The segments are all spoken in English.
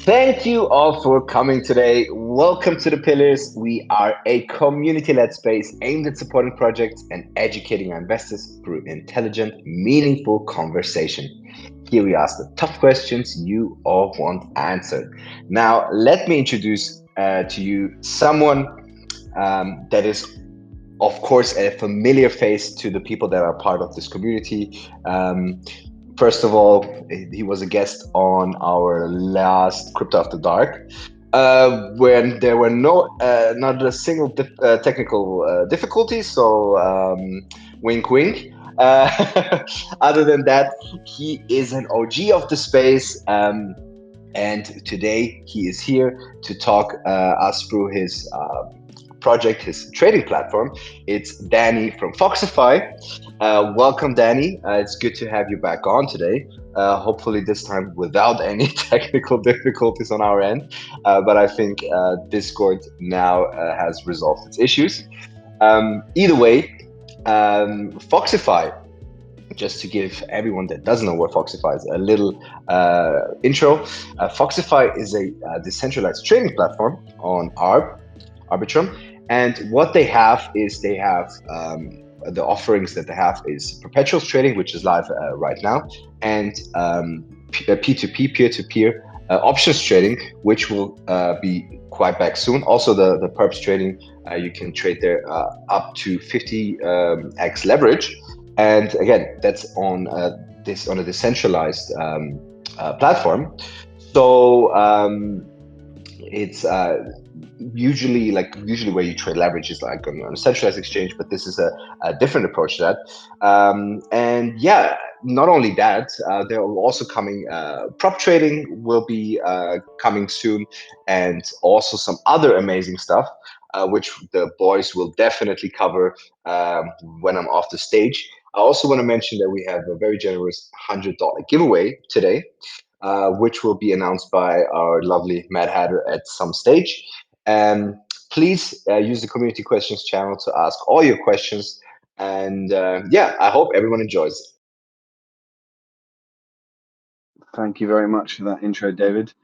Thank you all for coming today. Welcome to The Pillars. We are a community led space aimed at supporting projects and educating our investors through intelligent, meaningful conversation. Here we ask the tough questions you all want answered. Now, let me introduce to you someone that is, of course, a familiar face to the people that are part of this community. First of all, he was a guest on our last Crypto After Dark, when there were not a single technical difficulties. So, wink, wink. Other than that, he is an OG of the space. And today he is here to talk us through his project, his trading platform. It's Danny from Foxify. Welcome, Danny. It's good to have you back on today. Hopefully, this time without any technical difficulties on our end. But I think Discord now has resolved its issues. Either way, Foxify, just to give everyone that doesn't know what Foxify is a little intro. Foxify is a decentralized trading platform on Arbitrum, and what they have is the offerings that they have is perpetuals trading, which is live right now, and P2P, peer-to-peer options trading, which will be quite back soon. Also, the perps trading, you can trade there up to 50x leverage. And again, that's on a decentralized platform. So it's usually where you trade leverage is like on a centralized exchange, but this is a different approach to that. And yeah, not only that, there will also coming prop trading will be coming soon, and also some other amazing stuff. Which the boys will definitely cover when I'm off the stage. I also want to mention that we have a very generous $100 giveaway today, which will be announced by our lovely MadHatter at some stage. And please use the community questions channel to ask all your questions. And yeah, I hope everyone enjoys it. Thank you very much for that intro, David.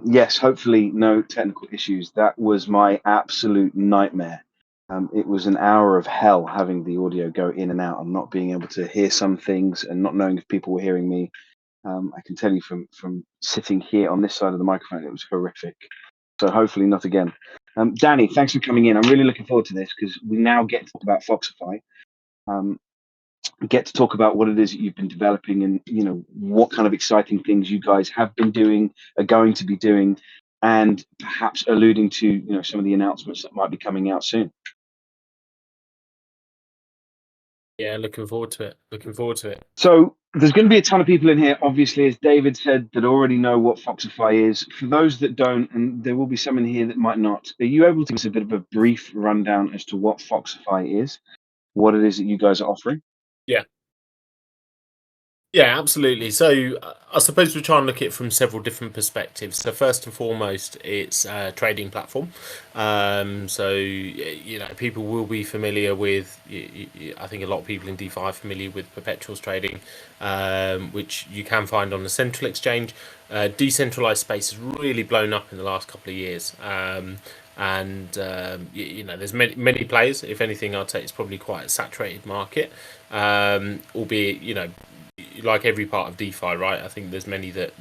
Yes, hopefully no technical issues. That was my absolute nightmare. It was an hour of hell having the audio go in and out and not being able to hear some things and not knowing if people were hearing me. I can tell you from sitting here on this side of the microphone, it was horrific. So hopefully not again. Danny, thanks for coming in. I'm really looking forward to this because we now get to talk about Foxify. Get to talk about what it is that you've been developing and what kind of exciting things you guys have been doing, are going to be doing, and perhaps alluding to some of the announcements that might be coming out soon. Yeah, looking forward to it. So there's going to be a ton of people in here, obviously, as David said, that already know what Foxify is. For those that don't, and there will be some in here that might not, are you able to give us a bit of a brief rundown as to what Foxify is, what it is that you guys are offering? Yeah, absolutely. So I suppose we're trying to look at it from several different perspectives. So first and foremost, it's a trading platform. So people will be familiar with. I think a lot of people in DeFi are familiar with perpetuals trading, which you can find on the central exchange. Decentralized space has really blown up in the last couple of years. There's many players. If anything, I'd say it's probably quite a saturated market, albeit like every part of DeFi, right? I think there's many that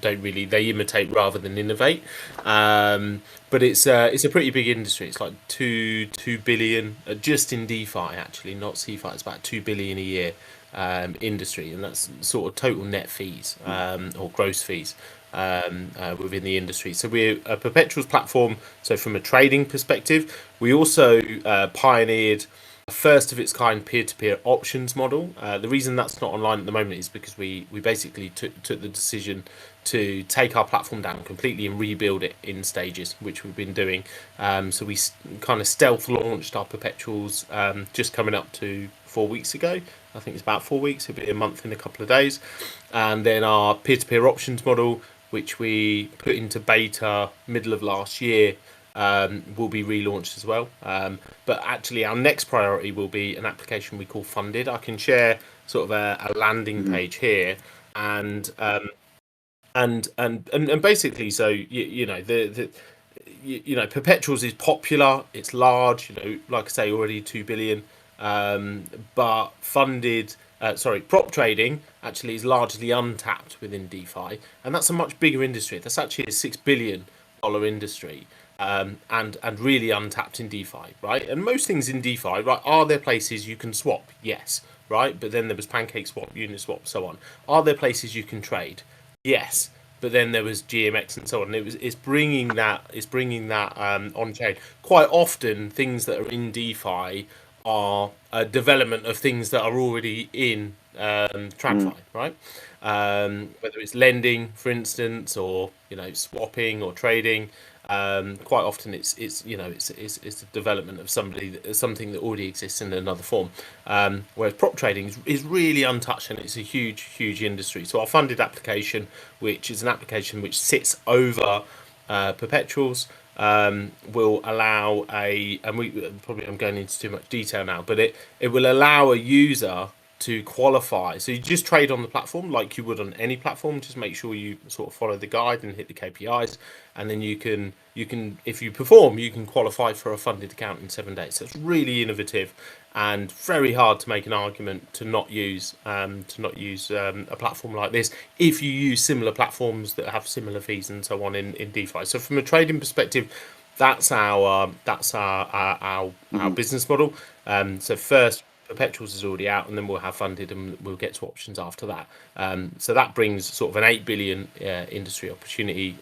don't really, they imitate rather than innovate. But it's a pretty big industry. It's like two billion just in DeFi, actually, not CeFi. It's about 2 billion a year industry, and that's sort of total net fees or gross fees within the industry. So we're a perpetuals platform. So from a trading perspective, we also pioneered first of its kind peer-to-peer options model. The reason that's not online at the moment is because we basically took the decision to take our platform down completely and rebuild it in stages, which we've been doing. So we kind of stealth launched our perpetuals just coming up to 4 weeks ago. I think it's about 4 weeks. It'll be a month in a couple of days. And then our peer-to-peer options model, which we put into beta middle of last year, will be relaunched as well. But actually our next priority will be an application we call Funded. I can share sort of a landing page here, and and basically, so you know perpetuals is popular, it's large, like I say, already 2 billion, but funded prop trading actually is largely untapped within DeFi, and that's a much bigger industry. That's actually a $6 billion industry, and really untapped in DeFi, right? And most things in DeFi, right, are there places you can swap? Yes, right, but then there was Pancake Swap, Uniswap, so on. Are there places you can trade? Yes, but then there was GMX and so on. It's bringing that on chain. Quite often, things that are in DeFi are a development of things that are already in TradFi, right? Whether it's lending, for instance, or swapping or trading. Quite often, it's a development of something that already exists in another form. Whereas prop trading is really untouched, and it's a huge industry. So our funded application, which is an application which sits over perpetuals, will allow and we probably, I'm going into too much detail now, but it will allow a user to qualify. So you just trade on the platform like you would on any platform. Just make sure you sort of follow the guide and hit the KPIs, and then you can if you perform, you can qualify for a funded account in 7 days. So it's really innovative and very hard to make an argument to not use a platform like this if you use similar platforms that have similar fees and so on in DeFi. So from a trading perspective, that's our business model. So first, perpetuals is already out, and then we'll have funded, and we'll get to options after that. So that brings sort of an 8 billion industry opportunity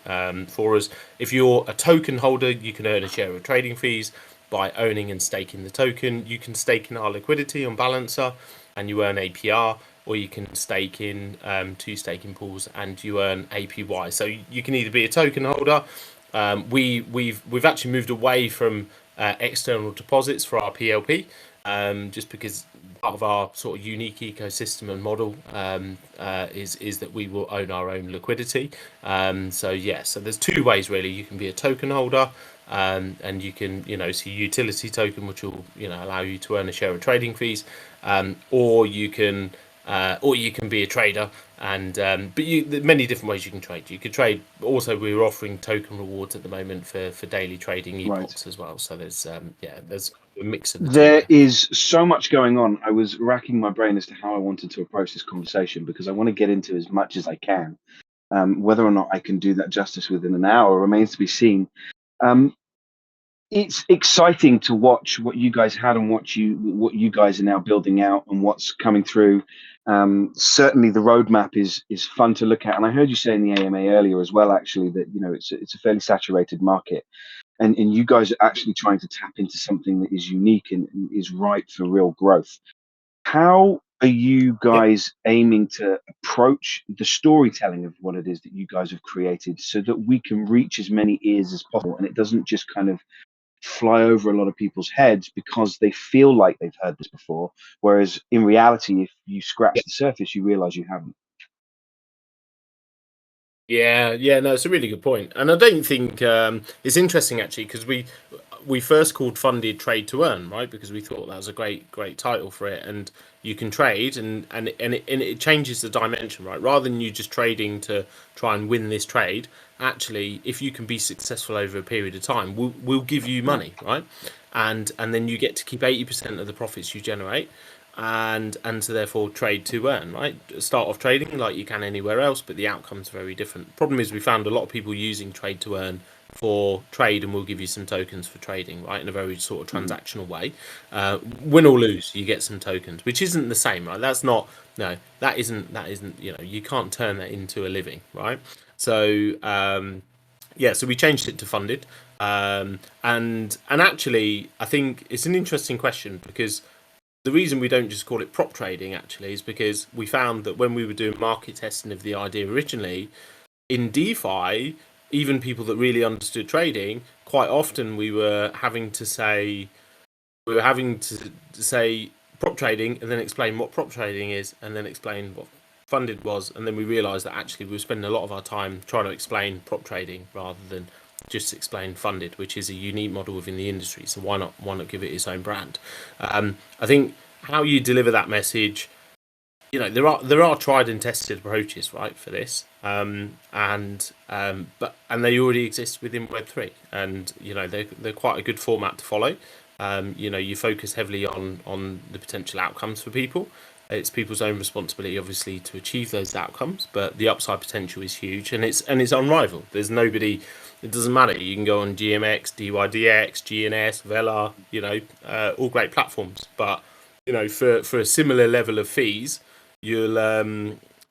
for us. If you're a token holder, you can earn a share of trading fees by owning and staking the token. You can stake in our liquidity on Balancer, and you earn APR, or you can stake in 2 staking pools and you earn APY. So you can either be a token holder. We've actually moved away from external deposits for our PLP, just because part of our sort of unique ecosystem and model is that we will own our own liquidity. So there's 2 ways really. You can be a token holder, and you can see utility token, which will allow you to earn a share of trading fees, or you can be a trader. And but there are many different ways you can trade. You could trade. Also, we're offering token rewards at the moment for daily trading epochs as well. So there's a mix of the 2 There is so much going on. I was racking my brain as to how I wanted to approach this conversation, because I want to get into as much as I can. Whether or not I can do that justice within an hour remains to be seen. It's exciting to watch what you guys had and what you guys are now building out and what's coming through. Certainly, the roadmap is fun to look at, and I heard you say in the AMA earlier as well, actually, that it's a fairly saturated market, and you guys are actually trying to tap into something that is unique and is ripe for real growth. How are you guys aiming to approach the storytelling of what it is that you guys have created, so that we can reach as many ears as possible, and it doesn't just kind of fly over a lot of people's heads because they feel like they've heard this before, whereas in reality, if you scratch the surface, you realize you haven't? No, it's a really good point, and I don't think it's interesting actually, because we first called funded trade to earn, right? Because we thought that was a great title for it, and you can trade, and it changes the dimension, right? Rather than you just trading to try and win this trade, actually, if you can be successful over a period of time, we'll give you money, right? And then you get to keep 80% of the profits you generate, and so therefore trade to earn, right? Start off trading like you can anywhere else, but the outcome's very different. Problem is, we found a lot of people using trade to earn for trade, and we'll give you some tokens for trading, right, in a very sort of transactional way. Win or lose, you get some tokens, which isn't the same, right? That's not, no, that isn't you can't turn that into a living, right? So so we changed it to funded, and actually I think it's an interesting question, because the reason we don't just call it prop trading actually is because we found that when we were doing market testing of the idea originally in DeFi, even people that really understood trading, quite often we were having to say prop trading, and then explain what prop trading is, and then explain what funded was, and then we realized that actually we were spending a lot of our time trying to explain prop trading rather than just explain funded, which is a unique model within the industry. So why not give it its own brand? I think how you deliver that message there are tried and tested approaches, right, for this, but they already exist within Web3, and they're quite a good format to follow. You focus heavily on the potential outcomes for people. It's people's own responsibility, obviously, to achieve those outcomes, but the upside potential is huge, and it's unrivaled. There's nobody. It doesn't matter. You can go on GMX, DYDX, GNS, Vela, all great platforms, but for a similar level of fees, you'll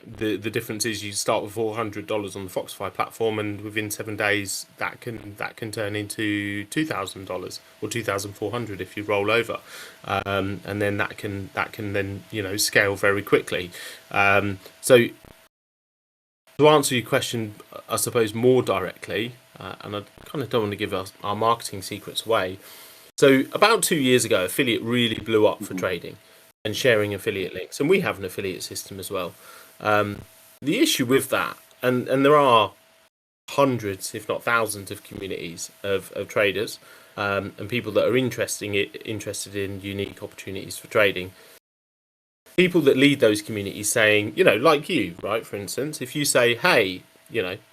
the difference is you start with $400 on the Foxify platform, and within 7 days that can turn into $2,000 or $2,400 if you roll over, and then that can then scale very quickly. So to answer your question, I suppose more directly, and I kind of don't want to give our marketing secrets away. So about 2 years ago, affiliate really blew up for trading and sharing affiliate links, and we have an affiliate system as well. The issue with that, and there are hundreds, if not thousands, of communities of traders and people that are interested in unique opportunities for trading. People that lead those communities saying, like you, right? For instance, if you say, hey,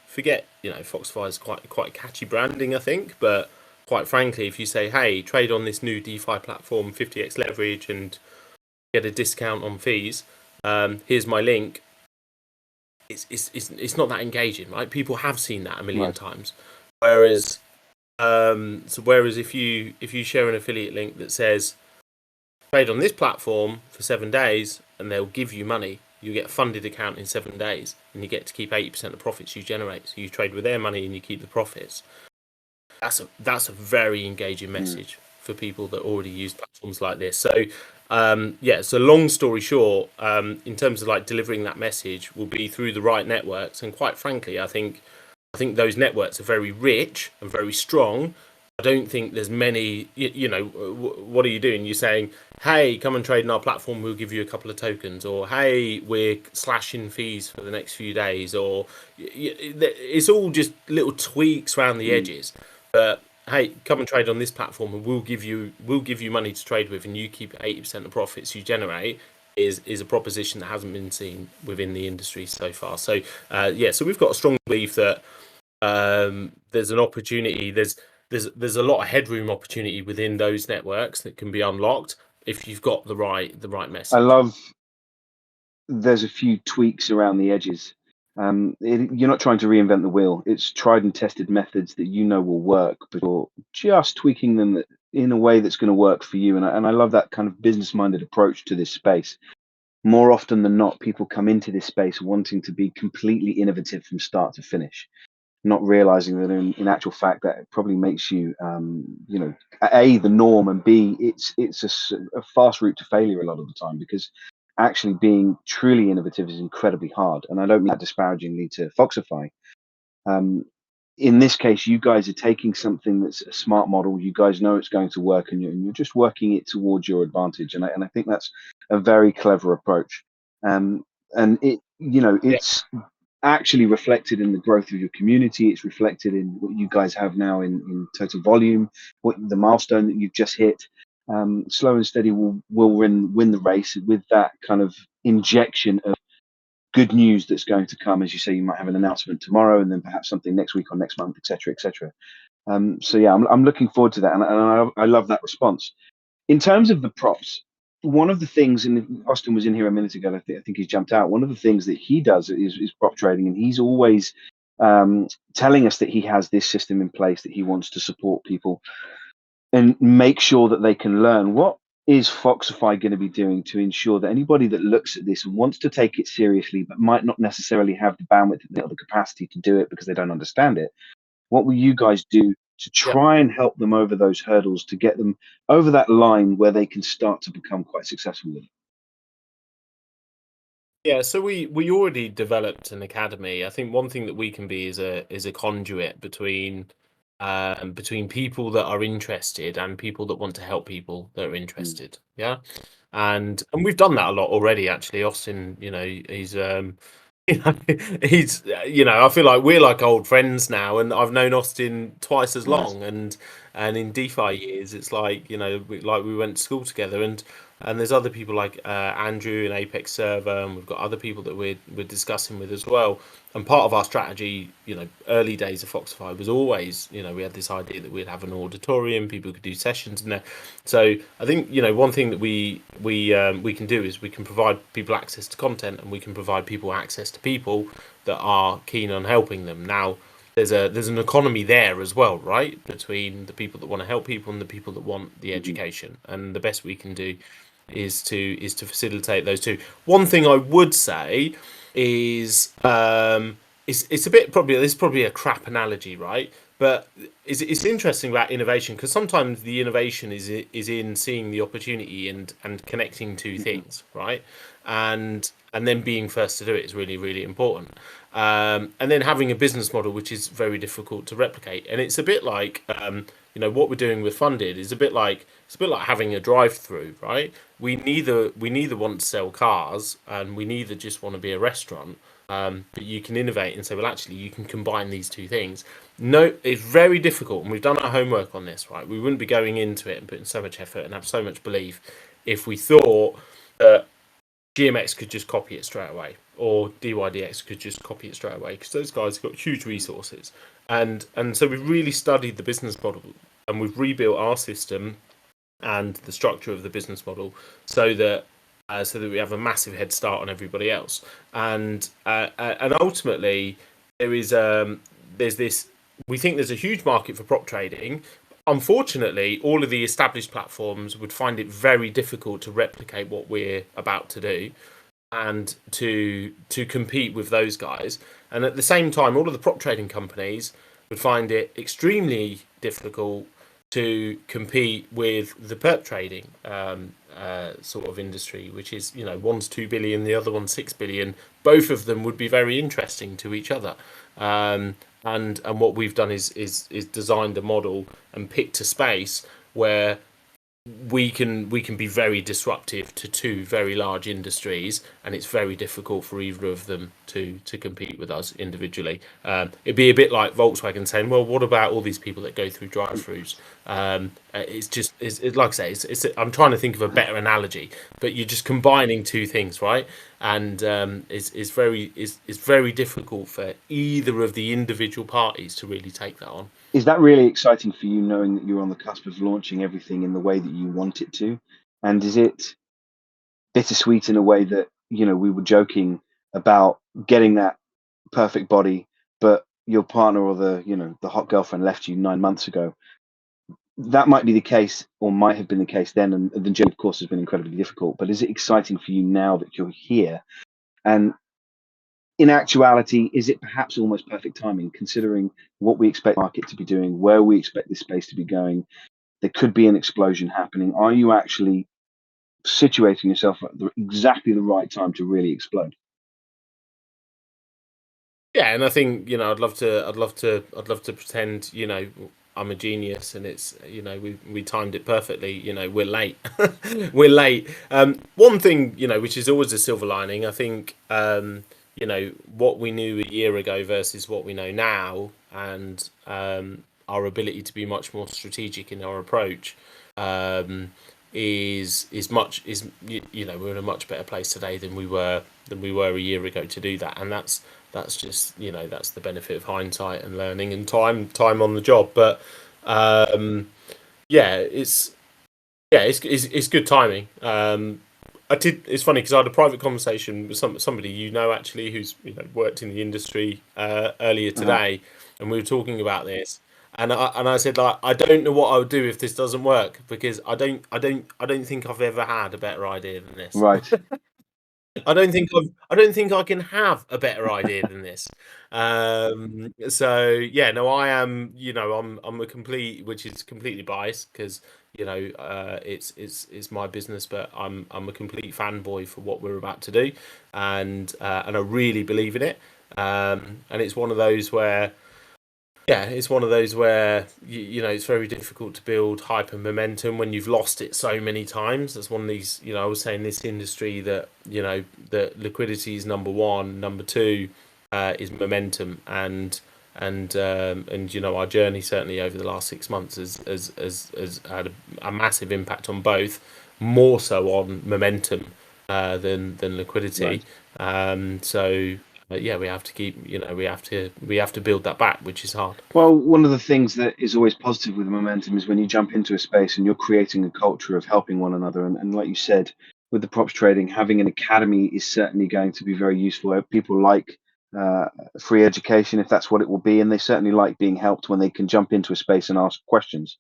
forget, Foxify is quite catchy branding, I think, but quite frankly, if you say, hey, trade on this new DeFi platform, 50x leverage, and get a discount on fees, here's my link. It's not that engaging, right? People have seen that a million times. Whereas if you share an affiliate link that says trade on this platform for 7 days and they'll give you money, you get a funded account in 7 days, and you get to keep 80% of profits you generate. So you trade with their money and you keep the profits. That's a very engaging message for people that already use platforms like this. So so long story short, in terms of like delivering that message, will be through the right networks, and quite frankly, I think those networks are very rich and very strong. I don't think there's many. What are you doing? You're saying, hey, come and trade in our platform, we'll give you a couple of tokens, or hey, we're slashing fees for the next few days, or it's all just little tweaks around the edges. But hey, come and trade on this platform, and we'll give you money to trade with, and you keep 80% of profits you generate. Is a proposition that hasn't been seen within the industry so far. So so we've got a strong belief that there's an opportunity. There's a lot of headroom opportunity within those networks that can be unlocked if you've got the right message. I love there's a few tweaks around the edges. You're not trying to reinvent the wheel. It's tried and tested methods that will work, but you're just tweaking them in a way that's going to work for you. And I love that kind of business-minded approach to this space. More often than not, people come into this space wanting to be completely innovative from start to finish, not realizing that in actual fact that it probably makes you, A, the norm, and B, it's a fast route to failure a lot of the time, because actually being truly innovative is incredibly hard. And I don't mean that disparagingly to Foxify. In this case, you guys are taking something that's a smart model. You guys know it's going to work, and you're just working it towards your advantage. And I think that's a very clever approach. And it's actually reflected in the growth of your community. It's reflected in what you guys have now in total volume, what the milestone that you've just hit. Slow and steady will win the race with that kind of injection of good news that's going to come. As you say, you might have an announcement tomorrow, and then perhaps something next week or next month, etc., etc. I'm looking forward to that, and I love that response. In terms of the props, one of the things, and Austin was in here a minute ago, I think he's jumped out. One of the things that he does is prop trading, and he's always telling us that he has this system in place, that he wants to support people and make sure that they can learn. What is Foxify going to be doing to ensure that anybody that looks at this and wants to take it seriously, but might not necessarily have the bandwidth or the capacity to do it because they don't understand it, what will you guys do to try and help them over those hurdles, to get them over that line where they can start to become quite successful with it? Yeah, so we already developed an academy. I think one thing that we can be is a conduit between people that are interested and people that want to help people that are interested. Yeah, and we've done that a lot already. Actually, Austin, he's I feel like we're like old friends now, and I've known Austin twice as long, and in DeFi years, it's like we went to school together, and and there's other people like Andrew and Apex Server, and we've got other people that we're discussing with as well. And part of our strategy, early days of Foxify was always, we had this idea that we'd have an auditorium, people could do sessions in there. So I think one thing that we can do is we can provide people access to content, and we can provide people access to people that are keen on helping them. Now, there's an economy there as well, right? Between the people that want to help people and the people that want the education, and the best we can do is to facilitate those two. One thing I would say is it's a bit probably a crap analogy, right? But it's interesting about innovation, because sometimes the innovation is in seeing the opportunity and connecting two things, right? And then being first to do it is really, really important. And then having a business model which is very difficult to replicate. And it's a bit like what we're doing with Funded is a bit like having a drive-through, right? We neither want to sell cars, and we neither just want to be a restaurant. But you can innovate and say, well, actually, you can combine these two things. No, it's very difficult, and we've done our homework on this, right? We wouldn't be going into it and putting so much effort and have so much belief if we thought that GMX could just copy it straight away, or DYDX could just copy it straight away, because those guys have got huge resources. And so we've really studied the business model, and we've rebuilt our system and the structure of the business model so that we have a massive head start on everybody else. And ultimately, there's this. We think there's a huge market for prop trading. Unfortunately, all of the established platforms would find it very difficult to replicate what we're about to do, and to compete with those guys. And at the same time, all of the prop trading companies would find it extremely difficult to compete with the perp trading sort of industry, which is, one's 2 billion, the other one's 6 billion. Both of them would be very interesting to each other. And what we've done is designed a model and picked a space where we can be very disruptive to two very large industries, and it's very difficult for either of them to compete with us individually. It'd be a bit like Volkswagen saying, well, what about all these people that go through drive-throughs? It's like I say, I'm trying to think of a better analogy, but you're just combining two things, right? And it's very difficult for either of the individual parties to really take that on. Is that really exciting for you, knowing that you're on the cusp of launching everything in the way that you want it to? And is it bittersweet in a way that, we were joking about getting that perfect body, but your partner or the hot girlfriend left you 9 months ago? That might be the case, or might have been the case then, and the journey, of course, has been incredibly difficult. But is it exciting for you now that you're here? And in actuality, is it perhaps almost perfect timing, considering what we expect the market to be doing, where we expect this space to be going? There could be an explosion happening. Are you actually situating yourself at exactly the right time to really explode? Yeah, and I think I'd love to pretend I'm a genius, and it's we timed it perfectly. We're late. We're late. One thing which is always a silver lining, I think. What we knew a year ago versus what we know now, and our ability to be much more strategic in our approach is we're in a much better place today than we were a year ago to do that. And that's just that's the benefit of hindsight and learning and time on the job. But it's good timing. It's funny because I had a private conversation with somebody actually who's worked in the industry earlier today, and we were talking about this, and I said, like, I don't know what I would do if this doesn't work, because I don't think I've ever had a better idea than this. Right. I don't think I can have a better idea than this. So yeah, no, I am. I'm a complete, which is completely biased, because it's my business, but I'm a complete fanboy for what we're about to do, and I really believe in it. And it's one of those where. Yeah, it's one of those where it's very difficult to build hyper momentum when you've lost it so many times. That's one of these. I was saying, this industry that that liquidity is number one, number two is momentum, and our journey certainly over the last 6 months has had a massive impact on both. more so on momentum than liquidity. Right. Yeah, we have to keep, we have to build that back, which is hard. Well, one of the things that is always positive with momentum is when you jump into a space and you're creating a culture of helping one another. And like you said, with the props trading, having an academy is certainly going to be very useful. People like free education, if that's what it will be, and they certainly like being helped when they can jump into a space and ask questions.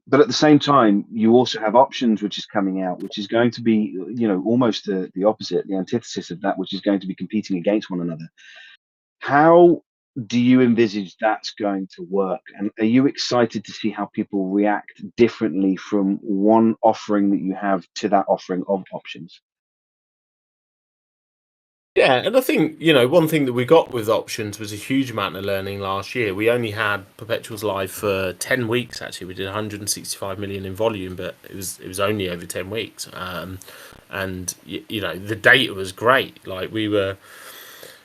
But at the same time, you also have options, which is coming out, which is going to be, almost the opposite, the antithesis of that, which is going to be competing against one another. How do you envisage that's going to work? And are you excited to see how people react differently from one offering that you have to that offering of options? Yeah, and I think, one thing that we got with options was a huge amount of learning last year. We only had perpetuals live for 10 weeks, actually. We did 165 million in volume, but it was only over 10 weeks. And, the data was great. Like, we were,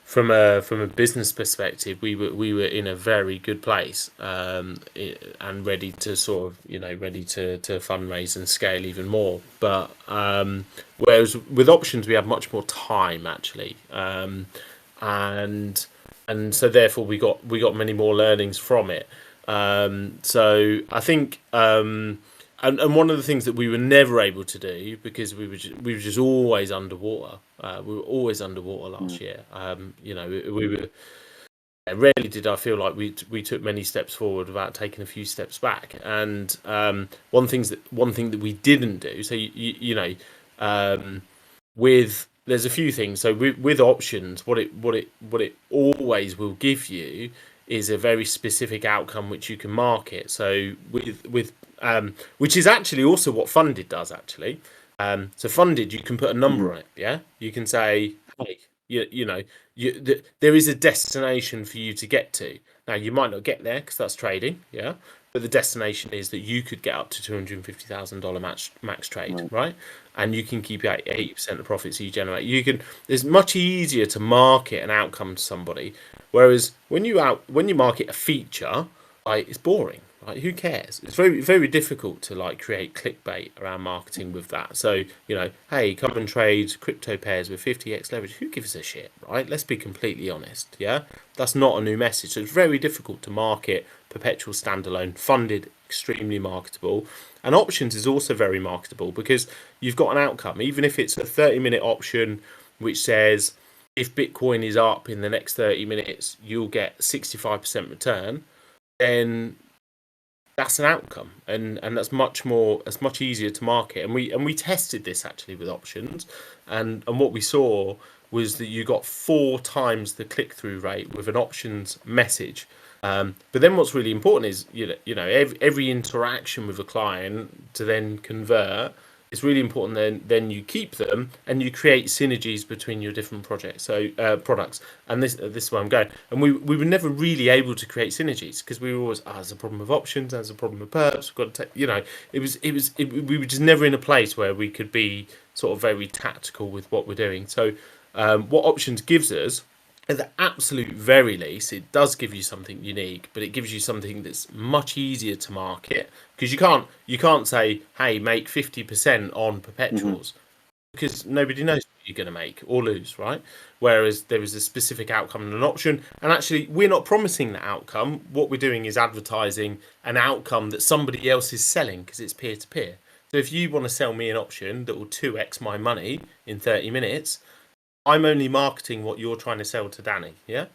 from a business perspective, we were in a very good place, and ready to ready to fundraise and scale even more. But whereas with options we have much more time, actually, and so therefore we got many more learnings from it. So I think. And one of the things that we were never able to do, because we were just always underwater. We were always underwater last year. We were. Rarely did I feel like we took many steps forward without taking a few steps back. And one thing that we didn't do. So with there's a few things. So with options, what it always will give you is a very specific outcome which you can market. So with which is actually also what funded does, actually. So funded, you can put a number on it. Yeah, you can say, hey, there is a destination for you to get to. Now you might not get there because that's trading. Yeah, but the destination is that you could get up to $250,000 max trade, right? And you can keep 80% of the profits you generate. It's much easier to market an outcome to somebody, whereas when you market a feature, it's boring. Like, who cares? It's very, very difficult to create clickbait around marketing with that. So, hey, come and trade crypto pairs with 50x leverage. Who gives a shit, right? Let's be completely honest. Yeah, that's not a new message. So it's very difficult to market perpetual standalone. Funded, extremely marketable, and options is also very marketable because you've got an outcome. Even if it's a 30-minute option which says if Bitcoin is up in the next 30 minutes, you'll get 65% return, then that's an outcome, and that's much easier to market. And we tested this actually with options, and what we saw was that you got 4 times the click-through rate with an options message. But then what's really important is every interaction with a client to then convert. It's really important then you keep them and you create synergies between your different projects, so products. And this is where I'm going. And we were never really able to create synergies because we were always, there's a problem with options, there's a problem with perps. We've got to we were just never in a place where we could be sort of very tactical with what we're doing. So what options gives us, at the absolute very least, it does give you something unique, but it gives you something that's much easier to market, because you can't say, hey, make 50% on perpetuals, because nobody knows what you're going to make or lose, right? Whereas there is a specific outcome and an option, and actually we're not promising that outcome. What we're doing is advertising an outcome that somebody else is selling, because it's peer-to-peer. So if you want to sell me an option that will 2x my money in 30 minutes, I'm only marketing what you're trying to sell to Danny, yeah.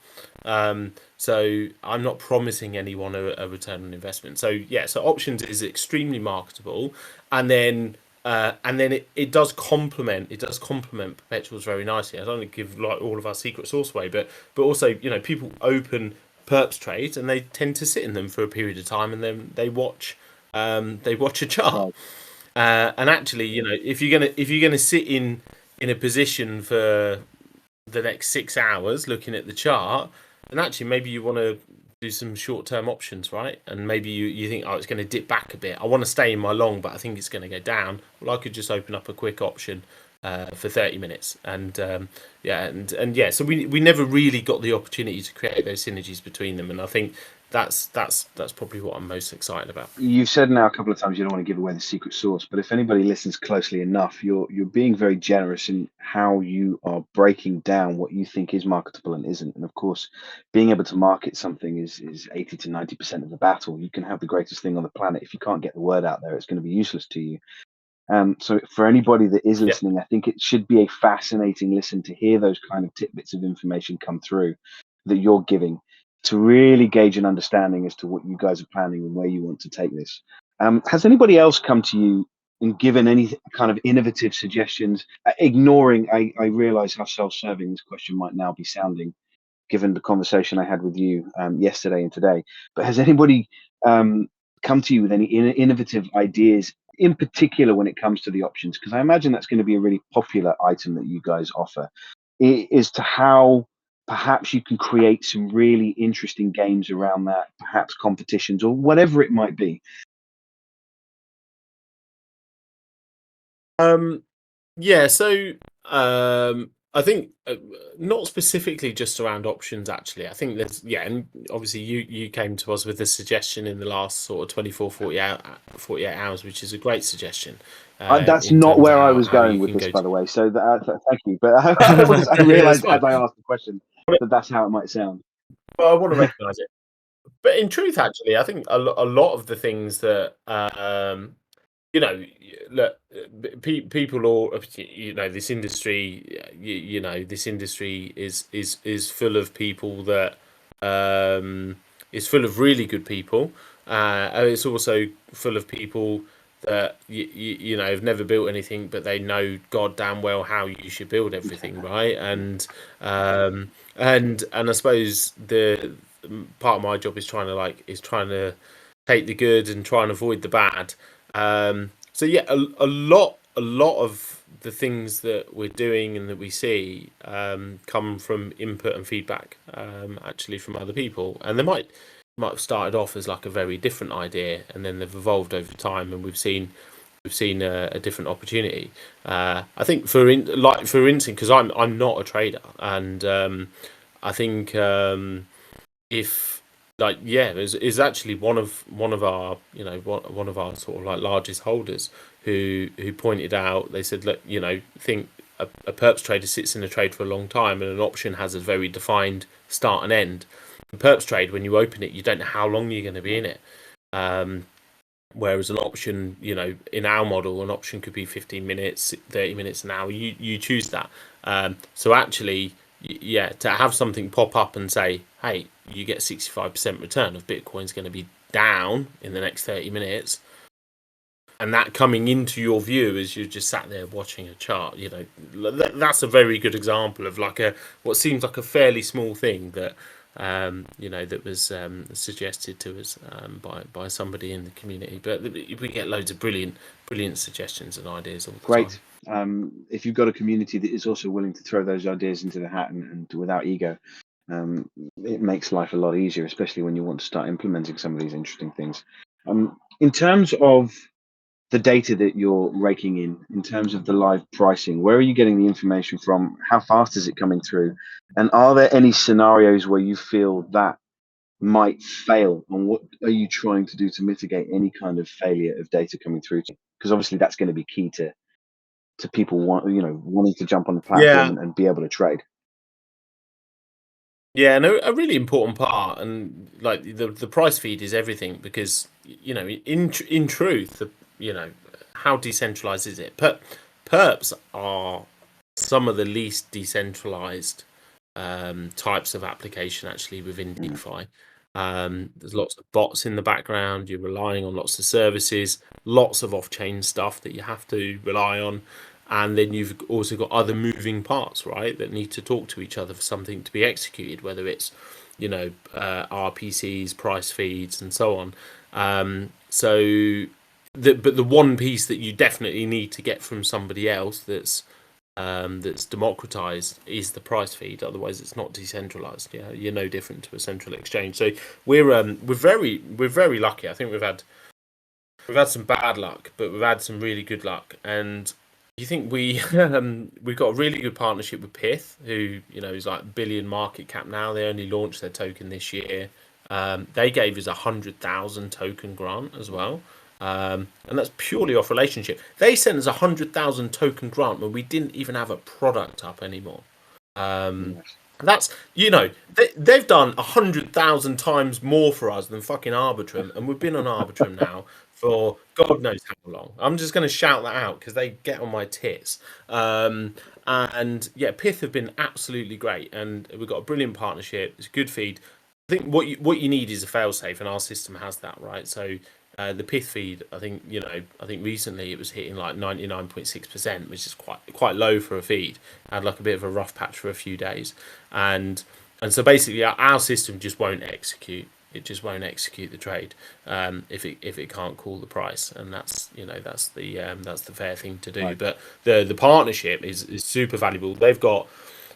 So I'm not promising anyone a return on investment. So so options is extremely marketable, and then it does complement perpetuals very nicely. I don't want to give all of our secret sauce away, but also people open perps trades and they tend to sit in them for a period of time, and then they watch a chart. And actually, if you're gonna sit in a position for the next 6 hours looking at the chart, and actually maybe you want to do some short-term options, right? And maybe you think, it's going to dip back a bit. I want to stay in my long, but I think it's going to go down. Well, I could just open up a quick option for 30 minutes, and so we never really got the opportunity to create those synergies between them. And I think that's probably what I'm most excited about. You've said now a couple of times you don't want to give away the secret sauce, but if anybody listens closely enough, you're being very generous in how you are breaking down what you think is marketable and isn't. And of course, being able to market something is 80 to 90% of the battle. You can have the greatest thing on the planet. If you can't get the word out there, it's going to be useless to you. So for anybody that is listening, I think it should be a fascinating listen to hear those kind of tidbits of information come through that you're giving, to really gauge an understanding as to what you guys are planning and where you want to take this. Has anybody else come to you and given any kind of innovative suggestions? Ignoring, I realize how self-serving this question might now be sounding, given the conversation I had with you yesterday and today. But has anybody come to you with any innovative ideas, in particular when it comes to the options? Because I imagine that's going to be a really popular item that you guys offer, is to how perhaps you can create some really interesting games around that, perhaps competitions or whatever it might be. Yeah, so I think not specifically just around options, actually. I think there's, and obviously you came to us with a suggestion in the last sort of 24, 48 hours, which is a great suggestion. That's in not terms of where I was how going you with can this, go by to. the way. So thank you. But I realized That's as I fine. asked the question that that's how it might sound. Well, I want to recognise it. But in truth, actually, I think a lot of the things that you know, look, people all, this industry, this industry is full of people that is full of really good people, and it's also full of people that have never built anything, but they know goddamn well how you should build everything, right? And I suppose the part of my job is trying to take the good and try and avoid the bad. So yeah, a lot of the things that we're doing and that we see come from input and feedback, actually from other people, and they might have started off as like a very different idea, and then they've evolved over time, and we've seen a different opportunity. I think for instance, because I'm not a trader, and I think if is actually one of our one of our sort of like largest holders who pointed out. They said, look, think a perps trader sits in a trade for a long time, and an option has a very defined start and end. A perps trade, when you open it, you don't know how long you're going to be in it. Whereas an option, in our model, an option could be 15 minutes, 30 minutes, an hour. You choose that. So actually, to have something pop up and say, hey, you get 65% return of Bitcoin's going to be down in the next 30 minutes, and that coming into your view as you're just sat there watching a chart, that's a very good example of like what seems like a fairly small thing that that was suggested to us by somebody in the community. But we get loads of brilliant suggestions and ideas all the Great. time. If you've got a community that is also willing to throw those ideas into the hat and without ego, it makes life a lot easier, especially when you want to start implementing some of these interesting things. In terms of the data that you're raking in terms of the live pricing, where are you getting the information from? How fast is it coming through? And are there any scenarios where you feel that might fail? And what are you trying to do to mitigate any kind of failure of data coming through? Because obviously that's going to be key to people wanting to jump on the platform and be able to trade. Yeah, no, a really important part, and like the price feed is everything, because in truth, how decentralized is it? Perps are some of the least decentralized types of application actually within DeFi. There's lots of bots in the background. You're relying on lots of services, lots of off-chain stuff that you have to rely on. And then you've also got other moving parts, right, that need to talk to each other for something to be executed, whether it's, RPCs, price feeds, and so on. But the one piece that you definitely need to get from somebody else that's democratized is the price feed. Otherwise, it's not decentralized. Yeah, you're no different to a central exchange. So we're very lucky. I think we've had some bad luck, but we've had some really good luck. And you think we've got a really good partnership with Pith, who is like $1 billion market cap now. They only launched their token this year. They gave us 100,000 token grant as well. And that's purely off relationship. They sent us 100,000 token grant when we didn't even have a product up anymore. That's, they've done 100,000 times more for us than fucking Arbitrum, and we've been on Arbitrum now for God knows how long. I'm just going to shout that out because they get on my tits. And yeah, Pith have been absolutely great, and we've got a brilliant partnership. It's a good feed. I think what you need is a failsafe, and our system has that, right? So the Pith feed, I think recently it was hitting like 99.6%, which is quite low for a feed. Had like a bit of a rough patch for a few days, and so basically our system just won't execute. It just won't execute the trade if it can't call the price, and that's the fair thing to do. Right. But the partnership is super valuable. They've got.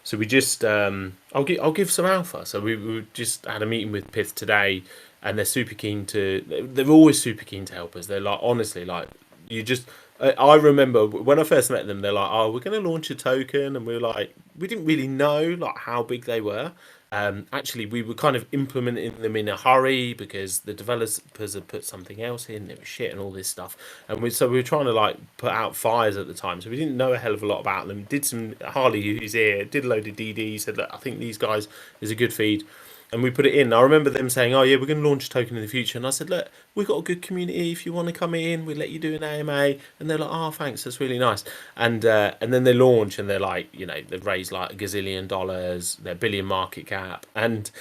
So we just, I'll give some alpha. So we just had a meeting with Pith today, and they're super keen to. They're always super keen to help us. They're like, honestly, like you just. I remember when I first met them, they're like, "Oh, we're going to launch a token," and we were like, we didn't really know like how big they were. Actually, we were kind of implementing them in a hurry because the developers had put something else in. It was shit and all this stuff, and we were trying to like put out fires at the time, so we didn't know a hell of a lot about them. Did some Harley, who's here, did a load of DD, said that I think these guys is a good feed. And we put it in. I remember them saying, "Oh yeah, we're going to launch a token in the future." And I said, "Look, we've got a good community. If you want to come in, we'll let you do an AMA." And they're like, "Oh, thanks, that's really nice." And then they launch, and they're like, they've raised like $1 gazillion, their billion market cap, and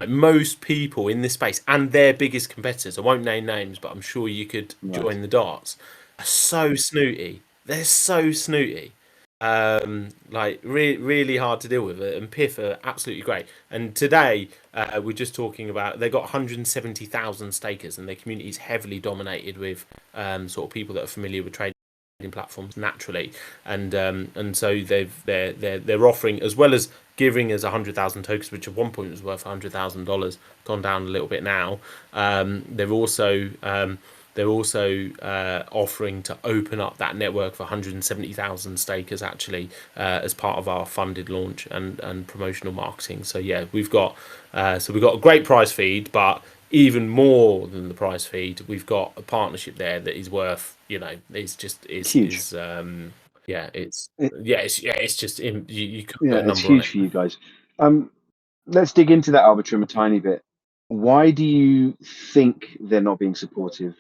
most people in this space and their biggest competitors, I won't name names, but I'm sure you could join the dots, are so snooty. They're so snooty. Really hard to deal with it, and Pith are absolutely great. And today we're just talking about they've got 170,000 stakers, and their community is heavily dominated with sort of people that are familiar with trading platforms naturally, and so they're offering, as well as giving us 100,000 tokens, which at one point was worth $100,000, gone down a little bit now. They're also offering to open up that network for 170,000 stakers actually as part of our funded launch and promotional marketing. So yeah, we've got a great price feed, but even more than the price feed, we've got a partnership there that is worth, it's huge. It's just you could put a number it's huge on it. For you guys. Let's dig into that Arbitrum a tiny bit. Why do you think they're not being supportive?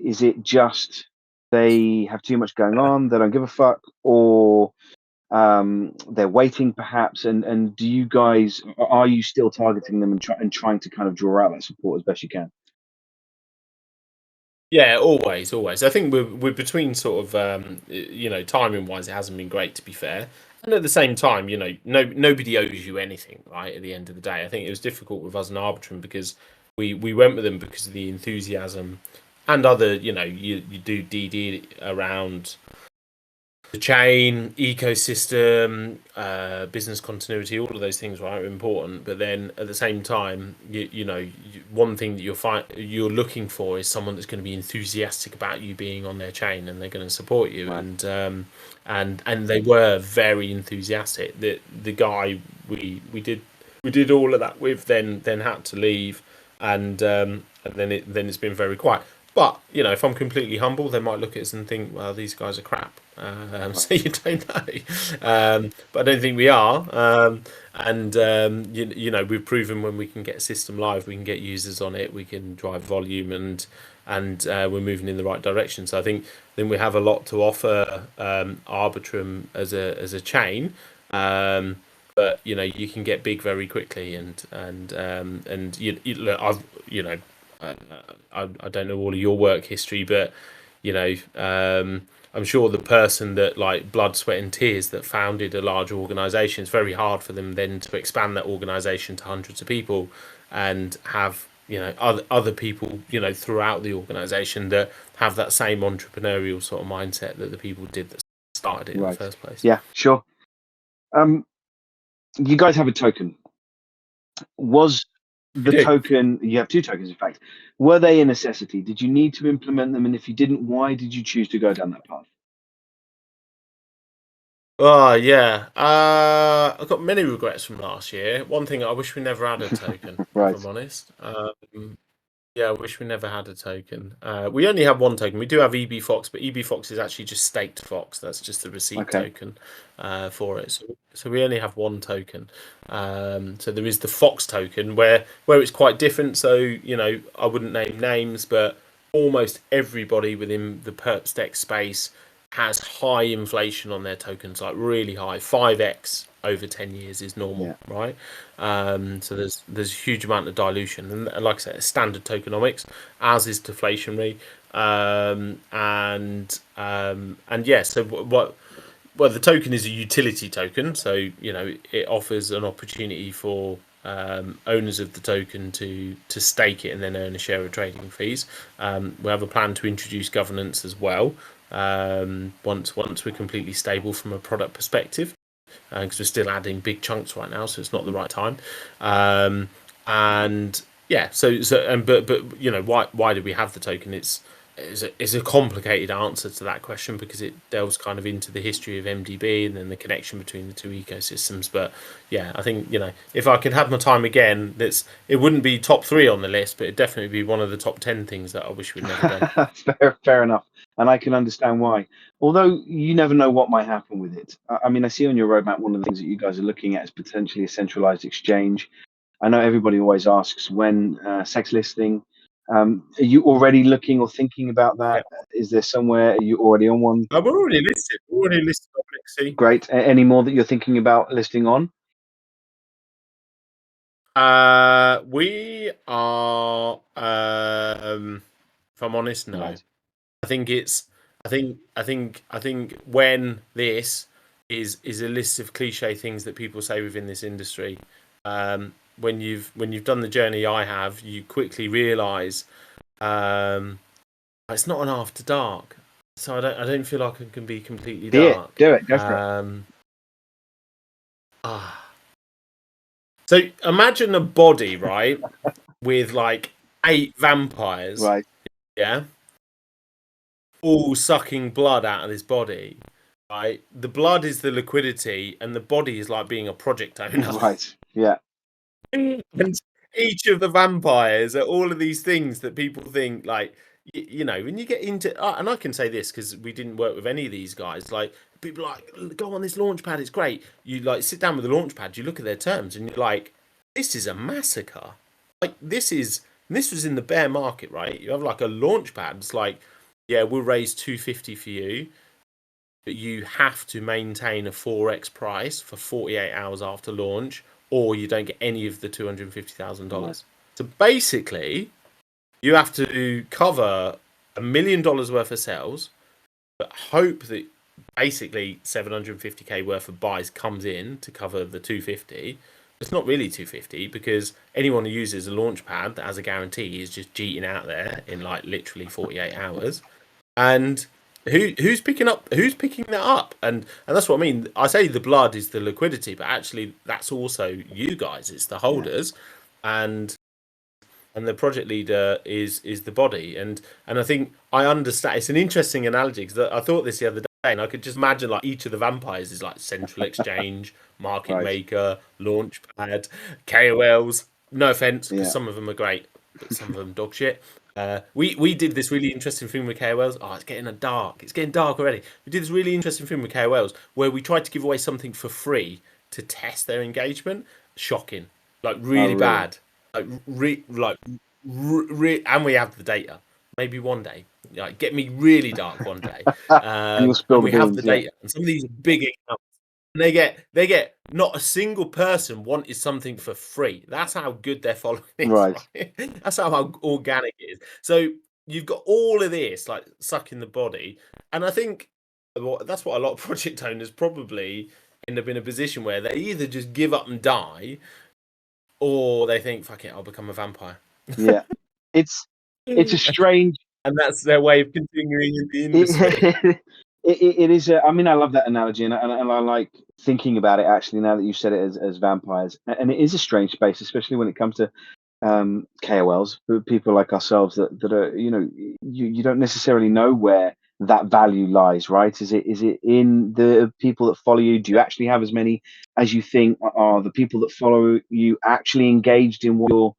Is it just they have too much going on, they don't give a fuck, or they're waiting perhaps? And do you guys, are you still targeting them and trying to kind of draw out that support as best you can? Yeah, always. I think we're between sort of timing wise, it hasn't been great, to be fair. And at the same time, nobody owes you anything, right? At the end of the day, I think it was difficult with us and Arbitrum because we went with them because of the enthusiasm and other, you do DD around the chain, ecosystem, business continuity, all of those things are important. But then at the same time, one thing that you're looking for is someone that's going to be enthusiastic about you being on their chain, and they're going to support you. Right. And they were very enthusiastic. The guy we did all of that with then had to leave, and then it's been very quiet. But if I'm completely humble, they might look at us and think, well, these guys are crap. So you don't know. But I don't think we are. We've proven when we can get a system live, we can get users on it, we can drive volume, and we're moving in the right direction. So I think then we have a lot to offer Arbitrum as a chain. But you can get big very quickly, and I don't know all of your work history, but I'm sure the person that like blood, sweat and tears that founded a large organization, it's very hard for them then to expand that organization to hundreds of people and have other people throughout the organization that have that same entrepreneurial sort of mindset that the people did that started it in the first place. Yeah, sure. You guys have a token. Was the token, you have two tokens in fact, were they a necessity? Did you need to implement them? And if you didn't, why did you choose to go down that path? Oh yeah, I've got many regrets from last year. One thing, I wish we never had a token, if Right. I'm honest. Yeah, I wish we never had a token. We only have one token. We do have EB Fox, but EB Fox is actually just staked Fox. That's just a receipt Okay. token for it. So we only have one token. So there is the Fox token where it's quite different. So I wouldn't name names, but almost everybody within the perp stack space has high inflation on their tokens, like really high, 5x over 10 years is normal, right? So there's a huge amount of dilution, and like I said, it's standard tokenomics, as is deflationary, and yeah. So what? Well, the token is a utility token, so it offers an opportunity for owners of the token to stake it and then earn a share of trading fees. We have a plan to introduce governance as well once we're completely stable from a product perspective, because we're still adding big chunks right now, so it's not the right time. And yeah, but why do we have the token? It's a complicated answer to that question because it delves kind of into the history of MDB and then the connection between the two ecosystems. But yeah, I think if I could have my time again, it wouldn't be top 3 on the list, but it'd definitely be one of the top 10 things that I wish we'd never done. Fair enough, and I can understand why. Although you never know what might happen with it. I mean, I see on your roadmap one of the things that you guys are looking at is potentially a centralized exchange. I know everybody always asks when sex listing. Are you already looking or thinking about that? Yeah. Is there somewhere? Are you already on one? We're already listed. We're already listed on Lexi. Great. Any more that you're thinking about listing on? We are. If I'm honest, no. Right. I think when this is a list of cliche things that people say within this industry. When you've done the journey I have, you quickly realise it's not an after dark. So I don't feel like it can be completely dark. Do it. Go for it. So imagine a body, right, with like 8 vampires, Right. yeah, all sucking blood out of this body, right? The blood is the liquidity, and the body is like being a project owner. Right. Yeah. And each of the vampires are all of these things that people think like, when you get into, and I can say this because we didn't work with any of these guys. Like people are like, go on this launch pad, it's great. You like sit down with the launch pad, you look at their terms, and you're like, this is a massacre. Like this was in the bear market, right? You have like a launch pad. It's like, yeah, we'll raise 250 for you, but you have to maintain a 4x price for 48 hours after launch, or you don't get any of the $250,000. So basically, you have to cover $1 million worth of sales, but hope that basically 750k worth of buys comes in to cover the 250. It's not really 250 because anyone who uses a launch pad that has a guarantee is just cheating out there in like literally 48 hours. And who's picking that up? And that's what I mean. I say the blood is the liquidity, but actually that's also you guys. It's the holders, and the project leader is the body. And I think I understand. It's an interesting analogy because I thought this the other day, and I could just imagine like each of the vampires is like central exchange, market maker, launch pad, KOLs. No offense, because some of them are great, but some of them dog shit. We did this really interesting thing with KOLs. Oh, it's getting dark. It's getting dark already. We did this really interesting thing with KOLs where we tried to give away something for free to test their engagement. Shocking, like really bad. And we have the data. Maybe one day, like get me really dark one day. And we have the data. And some of these big accounts, and they get not a single person wanted something for free. That's how good their following is. Right. That's how organic it is. So you've got all of this like sucking the body, and I think that's what a lot of project owners probably end up in a position where they either just give up and die, or they think, fuck it, I'll become a vampire. Yeah. It's a strange, and that's their way of continuing in the industry. It is. I mean, I love that analogy, and I like thinking about it. Actually, now that you said it as vampires, and it is a strange space, especially when it comes to KOLs, people like ourselves that are you don't necessarily know where that value lies, right? Is it in the people that follow you? Do you actually have as many as you think? Are the people that follow you actually engaged in what you're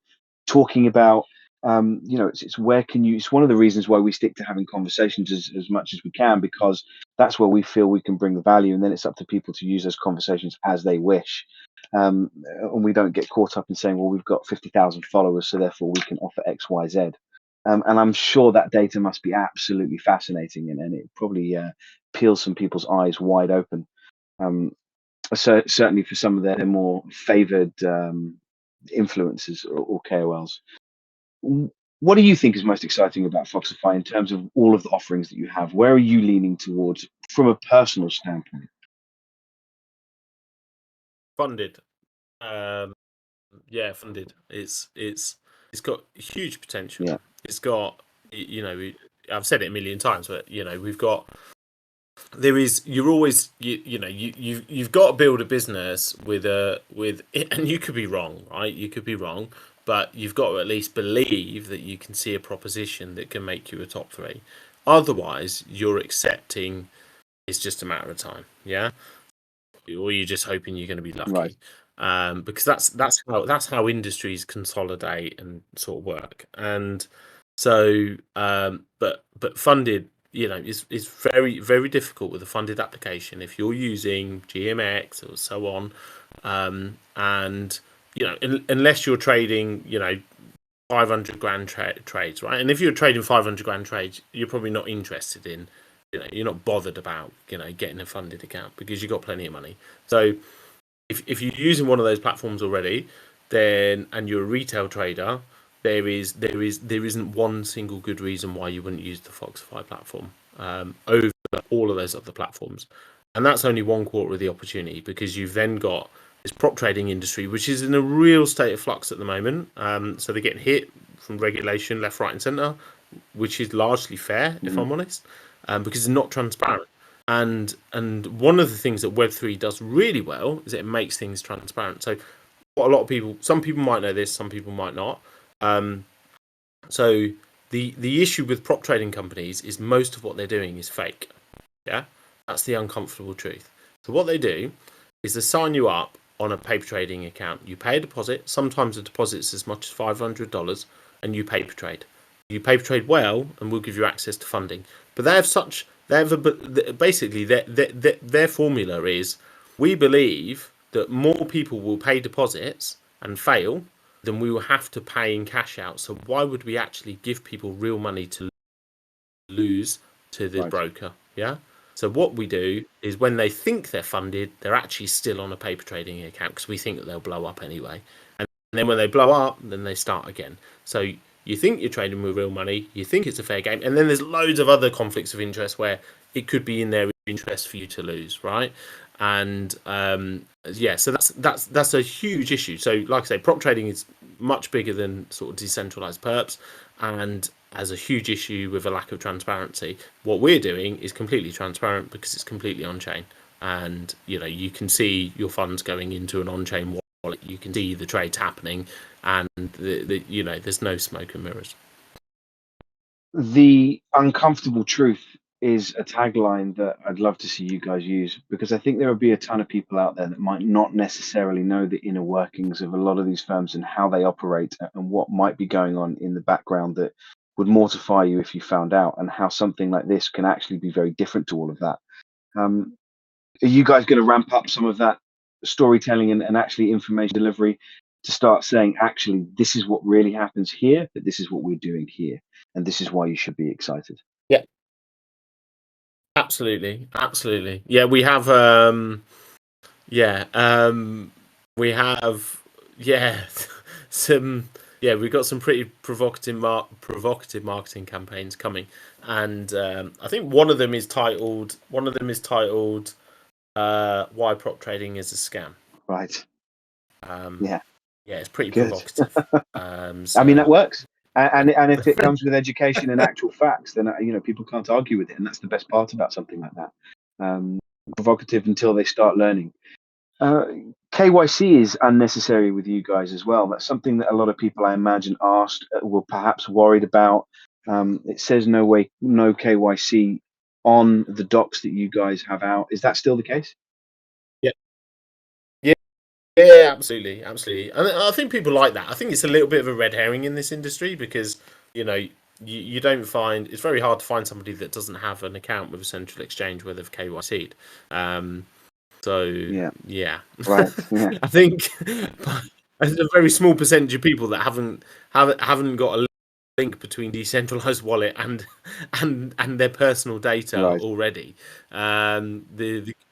talking about? It's where can you? It's one of the reasons why we stick to having conversations as much as we can, because that's where we feel we can bring the value, and then it's up to people to use those conversations as they wish. And we don't get caught up in saying, well, we've got 50,000 followers, so therefore we can offer X, Y, Z. And I'm sure that data must be absolutely fascinating, and it probably peels some people's eyes wide open. So certainly for some of their more favored influencers or KOLs. What do you think is most exciting about Foxify in terms of all of the offerings that you have? Where are you leaning towards from a personal standpoint? Funded. Yeah, funded. It's got huge potential. Yeah. It's got, I've said it a million times, but you've got got to build a business with and you could be wrong, right? You could be wrong, but you've got to at least believe that you can see a proposition that can make you a top 3. Otherwise, you're accepting it's just a matter of time, yeah, or you're just hoping you're going to be lucky. Right. Because that's how industries consolidate and sort of work. And so, but funded, is very, very difficult with a funded application if you're using GMX or so on, and unless you're trading, 500 grand trades, right? And if you're trading 500 grand trades, you're probably not interested in, you're not bothered about, getting a funded account because you've got plenty of money. So if you're using one of those platforms already, then and you're a retail trader, there isn't one single good reason why you wouldn't use the Foxify platform over all of those other platforms. And that's only 1/4 of the opportunity, because you've then got this prop trading industry, which is in a real state of flux at the moment. So they're getting hit from regulation left, right, and centre, which is largely fair, if I'm honest, because it's not transparent. And one of the things that Web3 does really well is it makes things transparent. So what a lot of people, some people might know this, some people might not. So the issue with prop trading companies is most of what they're doing is fake. Yeah, that's the uncomfortable truth. So what they do is they sign you up on a paper trading account. You pay a deposit. Sometimes the deposit's as much as $500, and you paper trade. You paper trade well, and we'll give you access to funding. But basically their formula is, we believe that more people will pay deposits and fail than we will have to pay in cash out. So why would we actually give people real money to lose to the broker? Yeah. So what we do is, when they think they're funded, they're actually still on a paper trading account because we think that they'll blow up anyway. And then when they blow up, then they start again. So you think you're trading with real money, you think it's a fair game, and then there's loads of other conflicts of interest where it could be in their interest for you to lose, right? And so that's a huge issue. So like I say, prop trading is much bigger than sort of decentralized perps, and has a huge issue with a lack of transparency. What we're doing is completely transparent because it's completely on chain, and you can see your funds going into an on chain wallet. You can see the trades happening, and there's no smoke and mirrors. The uncomfortable truth is a tagline that I'd love to see you guys use, because I think there will be a ton of people out there that might not necessarily know the inner workings of a lot of these firms and how they operate and what might be going on in the background that would mortify you if you found out, and how something like this can actually be very different to all of that. Are you guys going to ramp up some of that storytelling and actually information delivery to start saying, actually, this is what really happens here, but this is what we're doing here, and this is why you should be excited? Yeah, absolutely. Yeah, we have we have some we've got some pretty provocative marketing campaigns coming, and I think one of them is titled why prop trading is a scam. Right. It's pretty provocative. I mean, that works. And if it comes with education and actual facts, then people can't argue with it, and that's the best part about something like that. Provocative until they start learning. KYC is unnecessary with you guys as well. That's something that a lot of people, I imagine, were perhaps worried about. It says no KYC on the docs that you guys have out. Is that still the case? Yeah, absolutely, absolutely. And I think people like that. I think it's a little bit of a red herring in this industry because you don't find it's very hard to find somebody that doesn't have an account with a central exchange where they've KYC'd. So yeah, Right. Yeah. I think there's a very small percentage of people that haven't got a link between decentralized wallet and their personal data Right. already.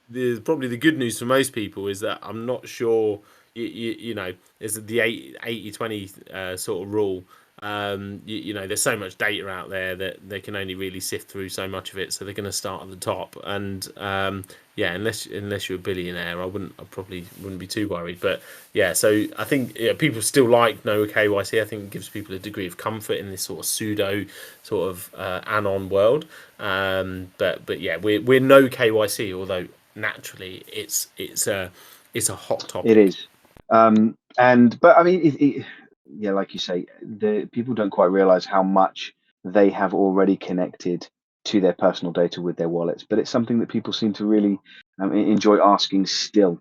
The probably the good news for most people is that I'm not sure you know is the 80/20 sort of rule. There's so much data out there that they can only really sift through so much of it, so they're going to start at the top. And unless you're a billionaire, I probably wouldn't be too worried. But yeah, so I think people still like no KYC. I think it gives people a degree of comfort in this sort of pseudo sort of anon world. But yeah, we're no KYC, although naturally it's a hot topic. It is. But I mean, yeah, like you say, the people don't quite realize how much they have already connected to their personal data with their wallets. But it's something that people seem to really enjoy asking still.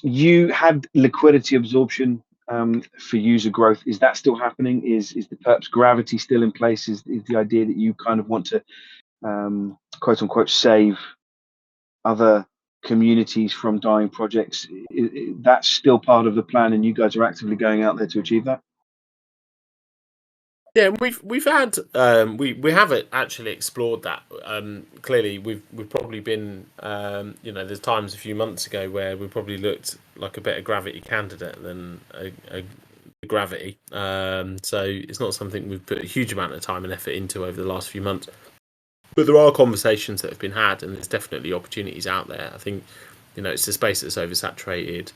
You had liquidity absorption for user growth. Is that still happening? Is the perps gravity still in place? Is the idea that you kind of want to quote unquote save other communities from dying projects? That's still part of the plan, and you guys are actively going out there to achieve that? Yeah, we've had we haven't actually explored that. Clearly, we've probably been there's times a few months ago where we probably looked like a better gravity candidate than a gravity. So it's not something we've put a huge amount of time and effort into over the last few months. But there are conversations that have been had, and there's definitely opportunities out there. I think it's a space that's oversaturated.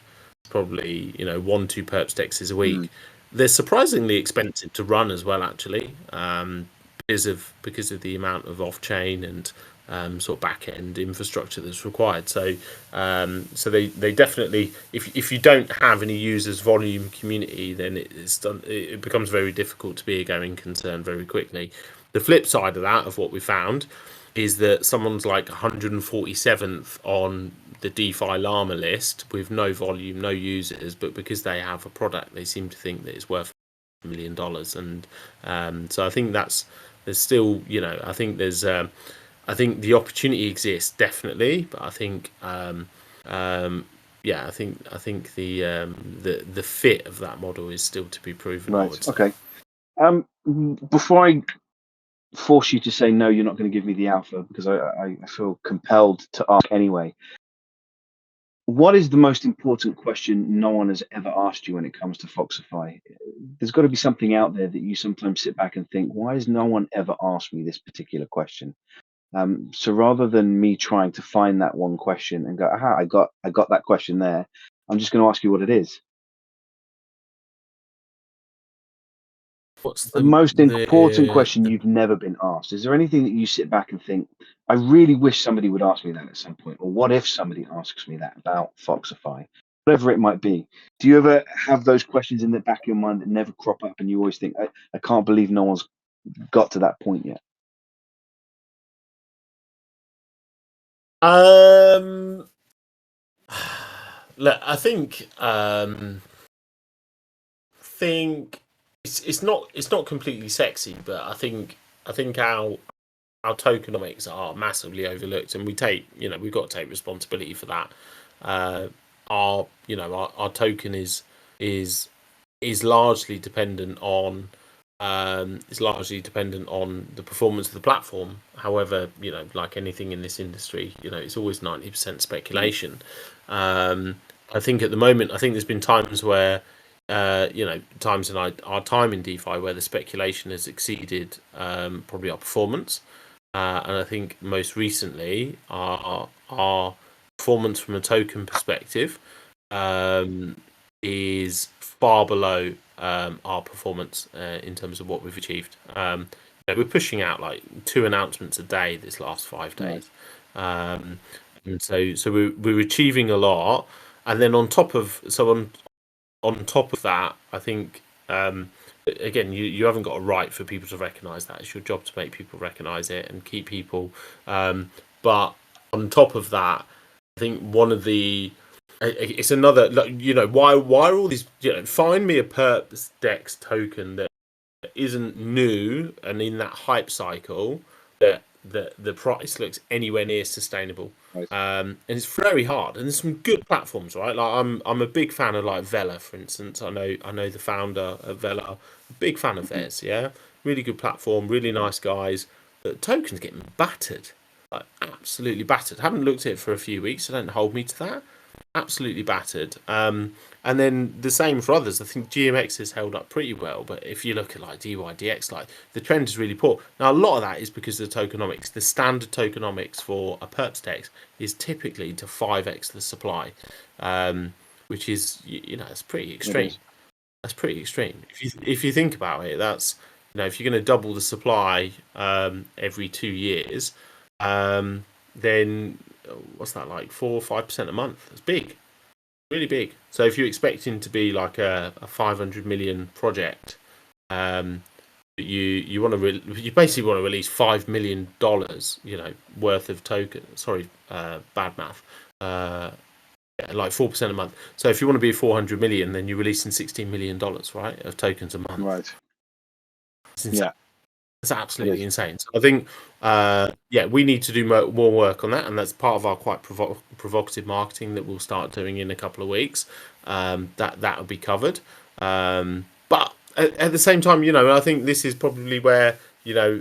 Probably 1-2 perp dexes a week. They're surprisingly expensive to run as well, actually, because of the amount of off-chain and sort of back-end infrastructure that's required. So they definitely, if you don't have any users, volume, community, then it becomes very difficult to be a going concern very quickly. The flip side of that, of what we found, is that someone's like 147th on the DeFi Llama list with no volume, no users, but because they have a product, they seem to think that it's worth $1 million. And so I think there's still, I think I think the opportunity exists definitely, but I think I think the fit of that model is still to be proven. Right. Okay. Before I force you to say no, you're not going to give me the alpha, because I feel compelled to ask anyway. What is the most important question no one has ever asked you when it comes to Foxify? There's got to be something out there that you sometimes sit back and think, why has no one ever asked me this particular question? So rather than me trying to find that one question and go, aha, I got that question there, I'm just going to ask you what it is. What's the most important question you've never been asked? Is there anything that you sit back and think, I really wish somebody would ask me that at some point? Or what if somebody asks me that about Foxify? Whatever it might be. Do you ever have those questions in the back of your mind that never crop up and you always think, I can't believe no one's got to that point yet? Look, I think it's not completely sexy, but I think our tokenomics are massively overlooked, and we've got to take responsibility for that. Our token is largely dependent on the performance of the platform. However, like anything in this industry, it's always 90% speculation. I think at the moment, there's been times where times in our time in DeFi where the speculation has exceeded probably our performance. And I think most recently our performance from a token perspective is far below our performance in terms of what we've achieved. We're pushing out like 2 announcements a day this last 5 days. And so we're achieving a lot. And then on top of that, I think again, you haven't got a right for people to recognise that. It's your job to make people recognise it and keep people. But on top of that, I think one of the it's another, why are all these, find me a perps dex token that isn't new and in that hype cycle that the price looks anywhere near sustainable. Right. And it's very hard. And there's some good platforms, right? Like I'm a big fan of like Vela, for instance. I know the founder of Vela, a big fan of theirs. Yeah, really good platform, really nice guys. But tokens getting battered, like absolutely battered. Haven't looked at it for a few weeks, so don't hold me to that. Absolutely battered. And then the same for others. I think GMX has held up pretty well, but if you look at like DYDX, like the trend is really poor. Now a lot of that is because of the tokenomics. The standard tokenomics for a perps dex is typically to 5x the supply, which is it's pretty extreme. That's pretty extreme. If you think about it, that's if you're going to double the supply every 2 years, then what's that, like 4 or 5% a month? That's big. Really big. So if you're expecting to be like a 500 million project, you want to you basically want to release $5 million, worth of token. Sorry, bad math. Like 4% a month. So if you want to be 400 million, then you're releasing $16 million, right, of tokens a month. Right. Yeah. It's absolutely insane. So I think, we need to do more work on that, and that's part of our quite provocative marketing that we'll start doing in a couple of weeks. That will be covered. But at the same time, I think this is probably where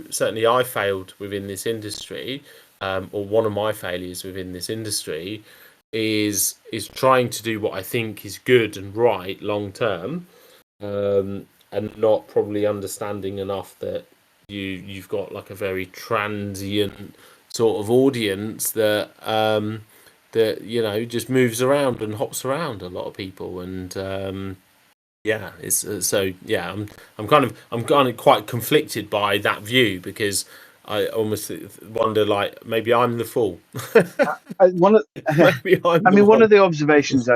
certainly I failed within this industry, or one of my failures within this industry is trying to do what I think is good and right long term, and not probably understanding enough that you've got like a very transient sort of audience that just moves around and hops around a lot of people, and I'm kind of quite conflicted by that view, because I almost wonder, like, maybe I'm the fool. One of the observations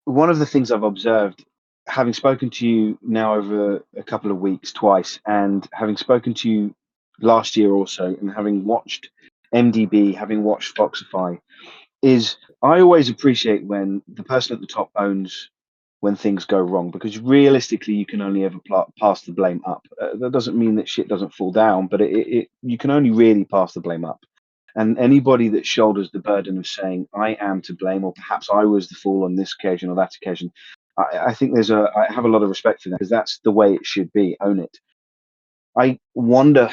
one of the things I've observed, having spoken to you now over a couple of weeks twice, and having spoken to you last year also, and having watched MDB, having watched Foxify, is I always appreciate when the person at the top owns when things go wrong, because realistically you can only ever pass the blame up. That doesn't mean that shit doesn't fall down, but you can only really pass the blame up. And anybody that shoulders the burden of saying I am to blame, or perhaps I was the fool on this occasion or that occasion, I think I have a lot of respect for that, because that's the way it should be. Own it. I wonder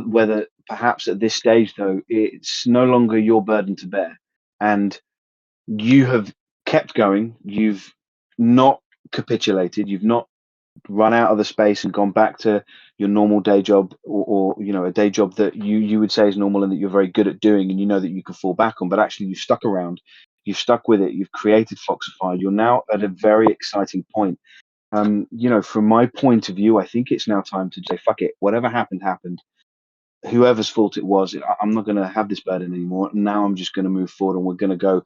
whether perhaps at this stage, though, it's no longer your burden to bear, and you have kept going. You've not capitulated. You've not run out of the space and gone back to your normal day job, or a day job that you would say is normal and that you're very good at doing, and that you can fall back on. But actually, you've stuck around. You've stuck with it. You've created Foxify. You're now at a very exciting point. From my point of view, I think it's now time to say, fuck it. Whatever happened, happened. Whoever's fault it was, I'm not going to have this burden anymore. Now I'm just going to move forward, and we're going to go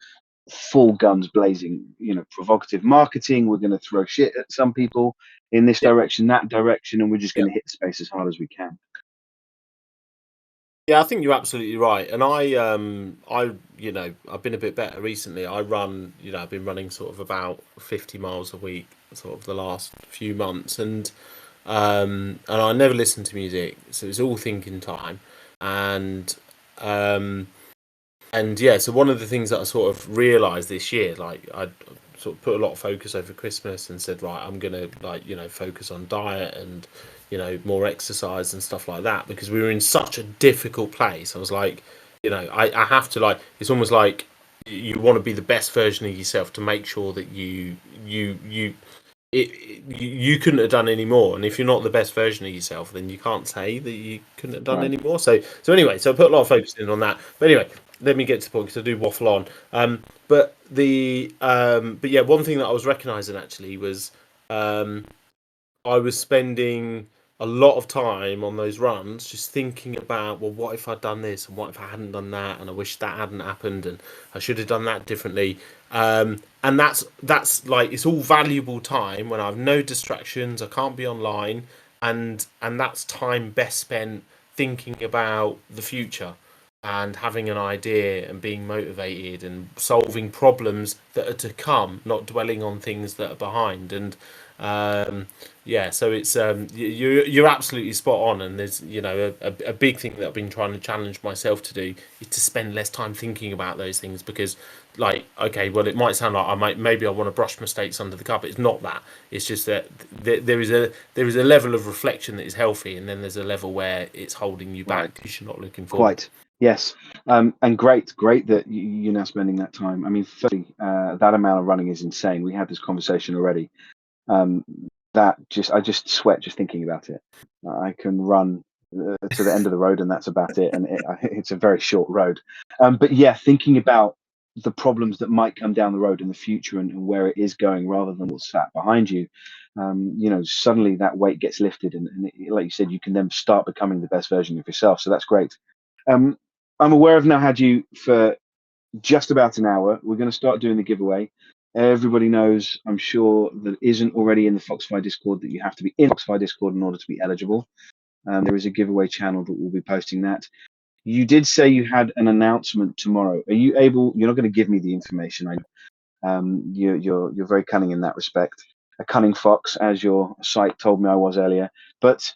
full guns blazing, provocative marketing. We're going to throw shit at some people in this direction, that direction, and we're just going to hit the space as hard as we can. Yeah, I think you're absolutely right. And I've been a bit better recently. I've been running sort of about 50 miles a week, sort of the last few months, and I never listen to music, so it's all thinking time. And so one of the things that I sort of realised this year, like I sort of put a lot of focus over Christmas and said, right, I'm gonna focus on diet and more exercise and stuff like that, because we were in such a difficult place. I was like, I have to, like, it's almost like you want to be the best version of yourself to make sure that you couldn't have done any more. And if you're not the best version of yourself, then you can't say that you couldn't have done any more. So anyway, so I put a lot of focus in on that. But anyway, let me get to the point, because I do waffle on. But one thing that I was recognizing actually was I was spending a lot of time on those runs just thinking about, well, what if I'd done this and what if I hadn't done that, and I wish that hadn't happened and I should have done that differently. And that's like, it's all valuable time when I have no distractions, I can't be online, and that's time best spent thinking about the future and having an idea and being motivated and solving problems that are to come, not dwelling on things that are behind. And yeah, so it's you're absolutely spot on. And there's, you know, a big thing that I've been trying to challenge myself to do is to spend less time thinking about those things, because, like, okay, well, it might sound like maybe I want to brush mistakes under the carpet. It's not that. It's just that there is a level of reflection that is healthy, and then there's a level where it's holding you back because you're not looking forward. Quite. Yes. And great that you're now spending that time. I mean, firstly, that amount of running is insane. We had this conversation already. I just sweat just thinking about it. I can run to the end of the road and that's about it. And it's a very short road. But yeah, thinking about the problems that might come down the road in the future and where it is going rather than what's sat behind you, you know, suddenly that weight gets lifted. And like you said, you can then start becoming the best version of yourself. So that's great. I'm aware I've now had you for just about an hour. We're going to start doing the giveaway. Everybody knows, I'm sure, that isn't already in the Foxify Discord, that you have to be in Foxify Discord in order to be eligible. There is a giveaway channel that will be posting that. You did say you had an announcement tomorrow. Are you able? You're not going to give me the information. I know. You're very cunning in that respect. A cunning fox, as your site told me I was earlier. But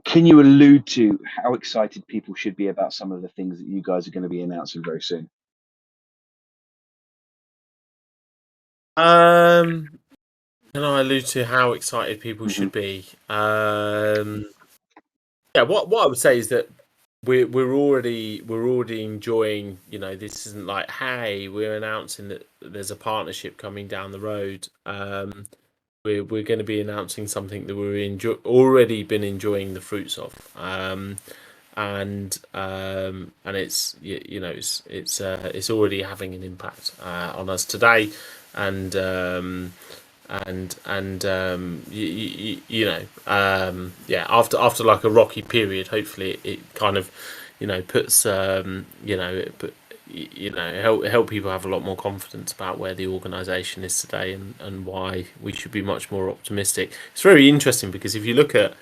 can you allude to how excited people should be about some of the things that you guys are going to be announcing very soon? Can I allude to how excited people should be? Yeah, what I would say is that we're already enjoying. You know, this isn't like, hey, we're announcing that there's a partnership coming down the road. We're going to be announcing something that we're already been enjoying the fruits of. And it's, you know, it's already having an impact on us today. And you know, yeah, after like a rocky period, hopefully it kind of, you know, puts you know, help people have a lot more confidence about where the organization is today, and why we should be much more optimistic. It's very interesting because if you look at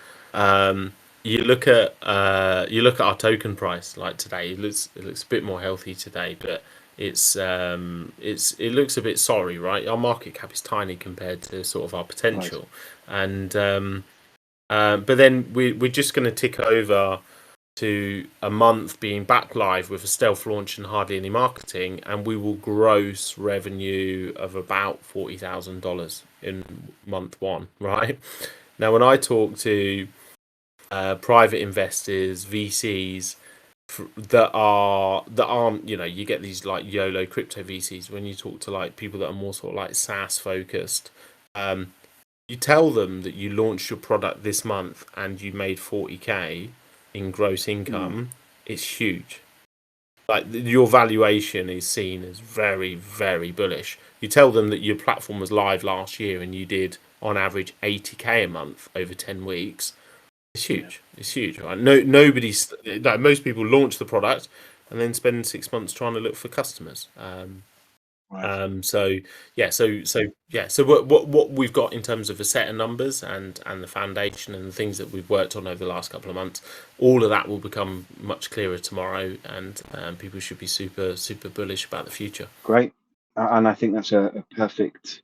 you look at our token price, like today, it looks a bit more healthy today, but it looks a bit sorry, right? Our market cap is tiny compared to sort of our potential. Right. And but then we're just going to tick over to a month being back live with a stealth launch and hardly any marketing, and we will gross revenue of about $40,000 in month one, right? Now, when I talk to private investors, VCs that aren't, you know, you get these like YOLO crypto VCs. When you talk to like people that are more sort of like SaaS focused, you tell them that you launched your product this month and you made 40k in gross income, it's huge. Like, your valuation is seen as very, very bullish. You tell them that your platform was live last year and you did on average 80k a month over 10 weeks. It's huge. It's huge, right? Nobody's like, most people launch the product and then spend 6 months trying to look for customers. So what we've got in terms of a set of numbers and the foundation and the things that we've worked on over the last couple of months, all of that will become much clearer tomorrow, and people should be super bullish about the future. Great, and I think that's a perfect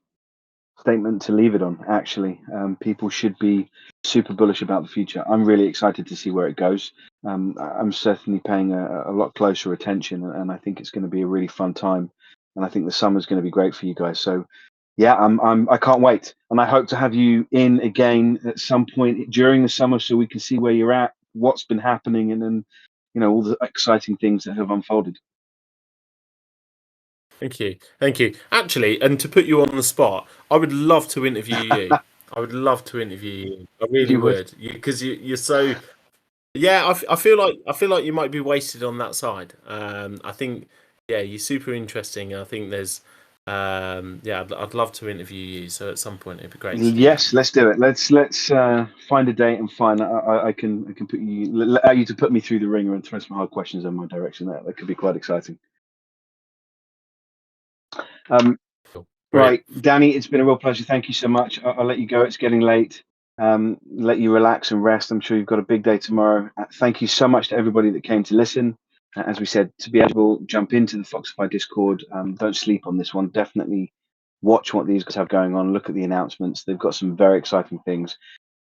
statement to leave it on. Actually, people should be super bullish about the future. I'm really excited to see where it goes. I'm certainly paying a lot closer attention, and I think it's going to be a really fun time. And I think the summer's going to be great for you guys. So, yeah, I can't wait, and I hope to have you in again at some point during the summer so we can see where you're at, what's been happening, and then, you know, all the exciting things that have unfolded. Thank you. Actually, and to put you on the spot, I would love to interview you. I would love to interview you. I really would, because you're so. Yeah, I feel like you might be wasted on that side. I think, yeah, you're super interesting. I think there's Yeah, I'd love to interview you. So at some point, it'd be great. Yes, let's do it. Let's find a date and find. I can put you allow you to put me through the ringer and throw some hard questions in my direction. That could be quite exciting. Right, Danny, it's been a real pleasure. Thank you so much. I'll let you go. It's getting late. Let you relax and rest. I'm sure you've got a big day tomorrow. Thank you so much to everybody that came to listen. As we said, to be able to jump into the Foxify Discord. Don't sleep on this one. Definitely watch what these guys have going on. Look at the announcements. They've got some very exciting things,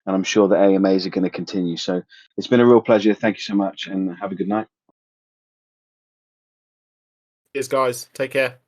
and I'm sure the AMAs are going to continue. So it's been a real pleasure. Thank you so much, and have a good night. Cheers, guys. Take care.